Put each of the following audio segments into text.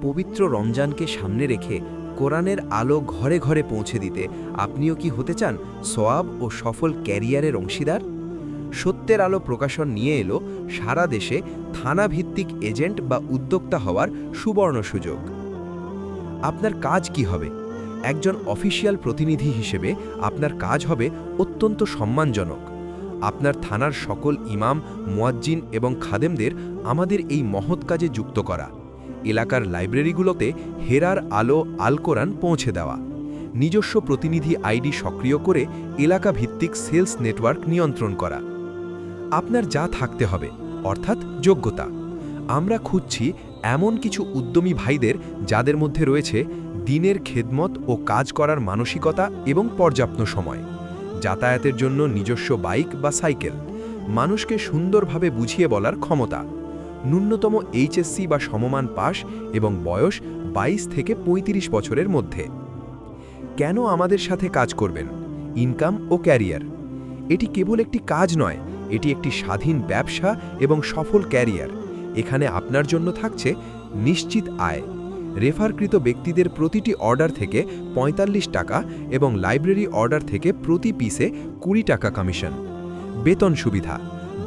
পবিত্র রমজানকে সামনে রেখে কোরআনের আলো ঘরে ঘরে পৌঁছে দিতে আপনিও কি হতে চান সওয়াব ও সফল ক্যারিয়ারের অংশীদার? সত্যের আলো প্রকাশন নিয়ে এলো সারা দেশে থানাভিত্তিক এজেন্ট বা উদ্যোক্তা হওয়ার সুবর্ণ সুযোগ। আপনার কাজ কি হবে? একজন অফিসিয়াল প্রতিনিধি হিসেবে আপনার কাজ হবে অত্যন্ত সম্মানজনক। আপনার থানার সকল ইমাম, মুয়াজ্জিন এবং খাদেমদের আমাদের এই মহৎ কাজে যুক্ত করা, এলাকার লাইব্রেরিগুলোতে হেরার আলো আল কোরআন পৌঁছে দেওয়া, নিজস্ব প্রতিনিধি আইডি সক্রিয় করে এলাকা ভিত্তিক সেলস নেটওয়ার্ক নিয়ন্ত্রণ করা। আপনার যা থাকতে হবে, অর্থাৎ যোগ্যতা। আমরা খুঁজছি এমন কিছু উদ্যমী ভাইদের যাদের মধ্যে রয়েছে দিনের খেদমত ও কাজ করার মানসিকতা এবং পর্যাপ্ত সময়, যাতায়াতের জন্য নিজস্ব বাইক বা সাইকেল, মানুষকে সুন্দরভাবে বুঝিয়ে বলার ক্ষমতা, ন্যূনতম এইচএসসি বা সমমান পাস এবং বয়স 22 থেকে 35 বছরের মধ্যে। কেন আমাদের সাথে কাজ করবেন? ইনকাম ও ক্যারিয়ার। এটি কেবল একটি কাজ নয়, এটি একটি স্বাধীন ব্যবসা এবং সফল ক্যারিয়ার। এখানে আপনার জন্য থাকছে নিশ্চিত আয়, রেফারকৃত ব্যক্তিদের প্রতিটি অর্ডার থেকে 45 টাকা এবং লাইব্রেরি অর্ডার থেকে প্রতি পিসে 20 টাকা কমিশন। বেতন সুবিধা,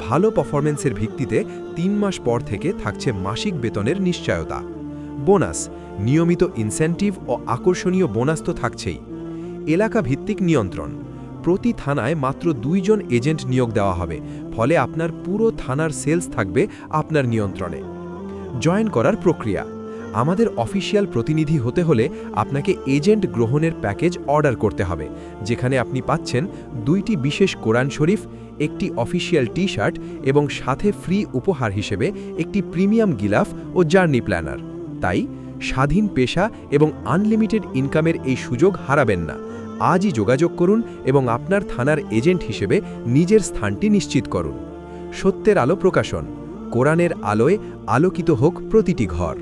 ভালো পারফরমেন্সের ভিত্তিতে 3 মাস পর থেকে থাকছে মাসিক বেতনের নিশ্চয়তা। বোনাস, নিয়মিত ইনসেন্টিভ ও আকর্ষণীয় বোনাস তো থাকছেই। এলাকা ভিত্তিক নিয়ন্ত্রণ, প্রতি থানায় মাত্র 2 জন এজেন্ট নিয়োগ দেওয়া হবে, ফলে আপনার পুরো থানার সেলস থাকবে আপনার নিয়ন্ত্রণে। জয়েন করার প্রক্রিয়া, আমাদের অফিসিয়াল প্রতিনিধি হতে হলে আপনাকে এজেন্ট গ্রহণের প্যাকেজ অর্ডার করতে হবে, যেখানে আপনি পাচ্ছেন 2টি বিশেষ কোরআন শরীফ, একটি অফিসিয়াল টি-শার্ট এবং সাথে ফ্রি উপহার হিসেবে একটি প্রিমিয়াম গিলাফ ও জার্নি প্ল্যানার। তাই স্বাধীন পেশা এবং আনলিমিটেড ইনকামের এই সুযোগ হারাবেন না। আজই যোগাযোগ করুন এবং আপনার থানার এজেন্ট হিসেবে নিজের স্থানটি নিশ্চিত করুন। সত্যের আলো প্রকাশন, কোরআনের আলোয় আলোকিত হোক প্রতিটি ঘর।